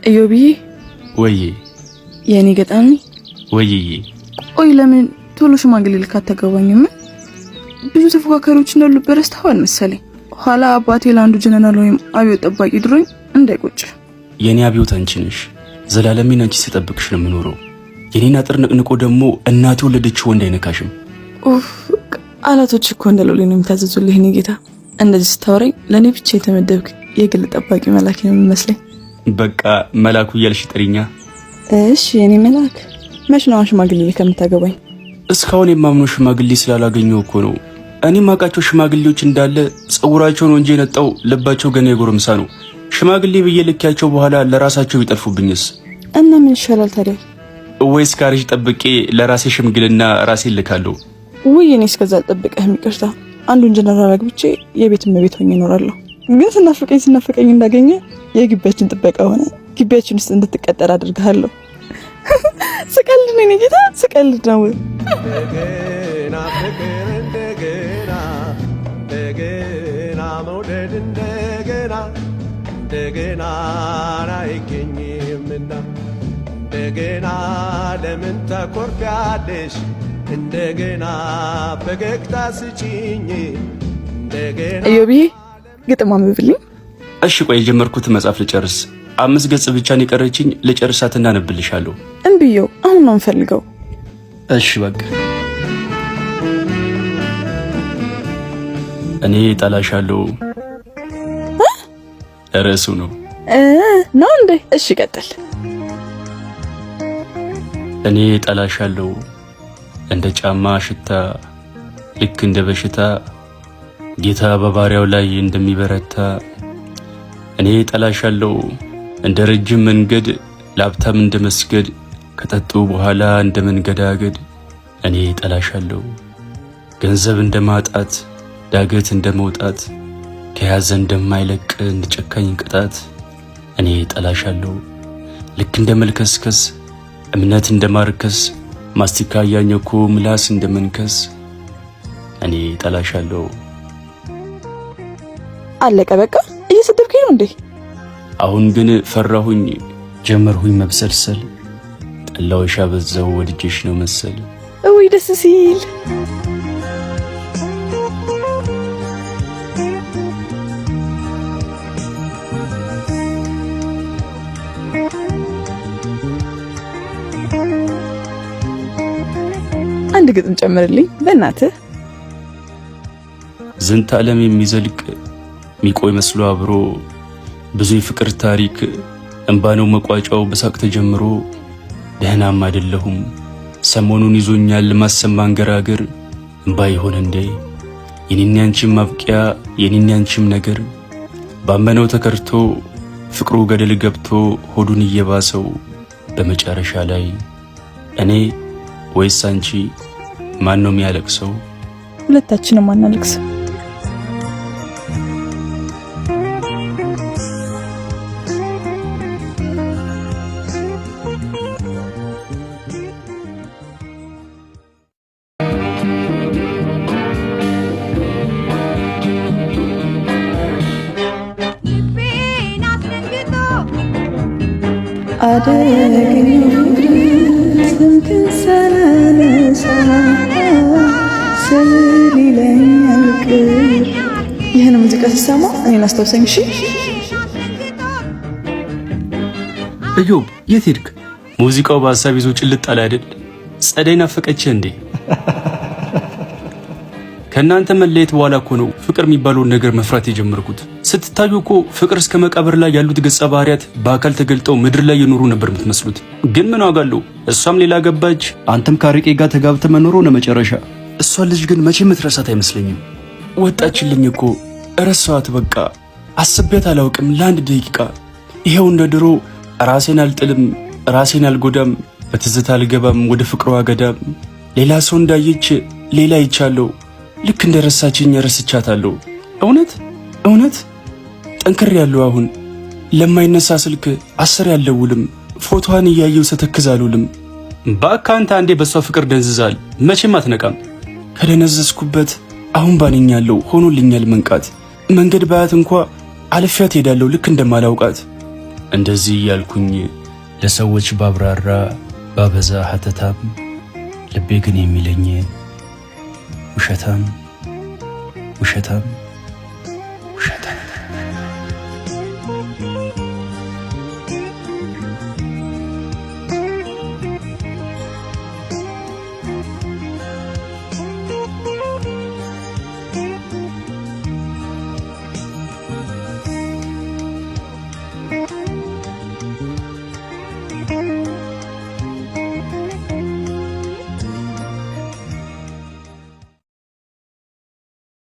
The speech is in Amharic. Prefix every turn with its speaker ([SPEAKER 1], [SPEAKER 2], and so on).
[SPEAKER 1] እዮቢ
[SPEAKER 2] ወይ
[SPEAKER 1] የኔ ገጣሚ
[SPEAKER 2] ወይ
[SPEAKER 1] ቆይ ለምን ቶሎ ሽማግሌ ልክ አታገባኝም? ብዙ ተፎካካሪዎች እንዳሉበት ረስተዋል መሰለኝ። ኋላ አባቴ ለአንዱ ጀነራል ወይም አብዮት ጠባቂ ድሮኝ እንዳይቆጭ።
[SPEAKER 2] የኔ አብዮት አንቺ ነሽ። ዘላለሜን አንቺ ስጠብቅሽ ነው የምኖረው። የኔን አጥር ንቅንቆ ደግሞ እናቴ ወለደችው ወንድ አይነካሽም።
[SPEAKER 1] ኡፍ ቃላቶች እኮ እንደሎሌ ነው የምታዘዙልህ። እኔ ጌታ እንደዚህ ስታወራኝ ለኔ ብቻ የተመደብክ የግል ጠባቂ መላክ ነው የሚመስለኝ።
[SPEAKER 2] በቃ መላኩ እያልሽ ጥሪኛ።
[SPEAKER 1] እሺ የኔ መላክ መች ነው ሽማግሌ ከምታገባኝ?
[SPEAKER 2] እስካሁን የማምነው ሽማግሌ ስላላገኘው እኮ ነው። እኔ ማቃቸው ሽማግሌዎች እንዳለ ጸጉራቸውን ወንጀ ነጣው ልባቸው ገና የጎረምሳ ነው። ሽማግሌ ብዬ ልኪያቸው በኋላ ለራሳቸው ይጠልፉብኝስ?
[SPEAKER 1] እና ምን ይሻላል ታዲያ?
[SPEAKER 2] ወይስ ካርጅ ጠብቄ ለራሴ ሽምግልና ራሴ ልካለሁ?
[SPEAKER 1] ወይ እኔ እስከዛ ጠብቀህ የሚቀርታ አንዱን ጀነራል አግብቼ የቤት እመቤት ሆኜ እኖራለሁ። ግን ስናፍቀኝ እንዳገኘ የግቢያችን ጥበቃ ሆነ ግቢያችን ውስጥ እንድትቀጠር አድርጋለሁ። ስቀልድ ነው ጌታ ስቀልድ ነው።
[SPEAKER 3] እንደገና ፍቅር እንደገና መውደድ እንደገና አይገኝምና እንደገና ለምን ተኮርፊያለሽ? እንደገና ፈገግታ ስጪኝ እንደገና።
[SPEAKER 1] እዮብዬ ግጥም አንብብልኝ።
[SPEAKER 2] እሺ ቆይ የጀመርኩት መጽሐፍ ልጨርስ። 5 ገጽ ብቻ ነው የቀረችኝ። ልጨርሳትና አነብልሻለሁ።
[SPEAKER 1] እንብየው አሁን ነው የምፈልገው።
[SPEAKER 2] እሺ በቃ እኔ ጠላሻለሁ። ርዕሱ ነው
[SPEAKER 1] እንዴ? እሺ ቀጥል።
[SPEAKER 2] እኔ ጠላሻለሁ እንደ ጫማ ሽታ፣ ልክ እንደ በሽታ ጌታ በባሪያው ላይ እንደሚበረታ። እኔ ጠላሻለሁ እንደ ረጅም መንገድ ለሀብታም እንደ መስገድ፣ ከጠጡ በኋላ እንደ መንገዳገድ። እኔ ጠላሻለሁ ገንዘብ እንደ ማጣት፣ ዳገት እንደ መውጣት፣ ከያዘ እንደማይለቅ እንደ ጨካኝ ቅጣት። እኔ ጠላሻለሁ ልክ እንደ መልከስከስ፣ እምነት እንደ ማርከስ፣ ማስቲካ ያኘኩ ምላስ እንደ መንከስ። እኔ ጠላሻለሁ።
[SPEAKER 1] አለቀ በቃ። እየሰደብከኝ ነው እንዴ?
[SPEAKER 2] አሁን ግን ፈራሁኝ ጀመርሁኝ መብሰልሰል። ጠላውሻ በዛው ወድጄሽ ነው መሰል።
[SPEAKER 1] ወይ ደስ ሲል። አንድ ግጥም ጨምርልኝ በእናትህ።
[SPEAKER 2] ዝንተ ዓለም የሚዘልቅ ሚቆይ መስሎ አብሮ፣ ብዙ የፍቅር ታሪክ እንባ ነው መቋጫው በሳቅ ተጀምሮ። ደህናም አይደለሁም ሰሞኑን ይዞኛል ማሰብ ማንገራገር። እንባ ይሆን እንዴ የኔና ያንቺም ማብቂያ የኔና ያንቺም ነገር? ባመነው ተከርቶ ፍቅሩ ገደል ገብቶ ሆዱን እየባሰው፣ በመጨረሻ ላይ እኔ ወይስ አንቺ ማን ነው የሚያለቅሰው?
[SPEAKER 1] ሁለታችንም አናለቅስ። ይህን ሙዚቃ ሲሰማ እኔን አስታውሰኝ። እሺ
[SPEAKER 2] እዮብ የት ሄድክ? ሙዚቃው በሀሳብ ይዞ ጭልጥ አለ አይደል? ጸደይ ናፈቀችህ እንዴ? ከእናንተ መለየት በኋላ እኮ ነው ፍቅር የሚባለውን ነገር መፍራት የጀመርኩት። ስትታዩ እኮ ፍቅር እስከ መቃብር ላይ ያሉት ገጸ ባህሪያት በአካል ተገልጠው ምድር ላይ የኖሩ ነበር የምትመስሉት። ግን ምን ዋጋ አለው? እሷም ሌላ ገባች፣ አንተም ካርቄ ጋር ተጋብተ መኖሩ ነው መጨረሻ። እሷ ልጅ ግን መቼ ምትረሳት አይመስለኝም። ወጣችልኝ እኮ እረሳዋት በቃ። አስቤያት አላውቅም ለአንድ ደቂቃ። ይሄው እንደ ድሮ ራሴን አልጥልም ራሴን አልጎዳም፣ በትዝታ አልገባም ወደ ፍቅሯ ገዳም። ሌላ ሰው እንዳየች ሌላ ይቻለው፣ ልክ እንደረሳችኝ ረስቻታለሁ። እውነት ጠንክር ያለው አሁን ለማይነሳ ስልክ 10 ያለውልም፣ ፎቶዋን እያየው ሰተክዛሉልም። በአካንተ አንዴ በሷ ፍቅር ደንዝዛል መቼም አትነቃም። ከደነዘዝኩበት አሁን ባንኛለሁ። ሆኖልኛል መንቃት። መንገድ ባያት እንኳ አልፌያት ሄዳለሁ ልክ እንደማላውቃት። እንደዚህ እያልኩኝ ለሰዎች ባብራራ ባበዛ ሀተታም ልቤ ግን የሚለኝ ውሸታም ውሸታም ውሸታም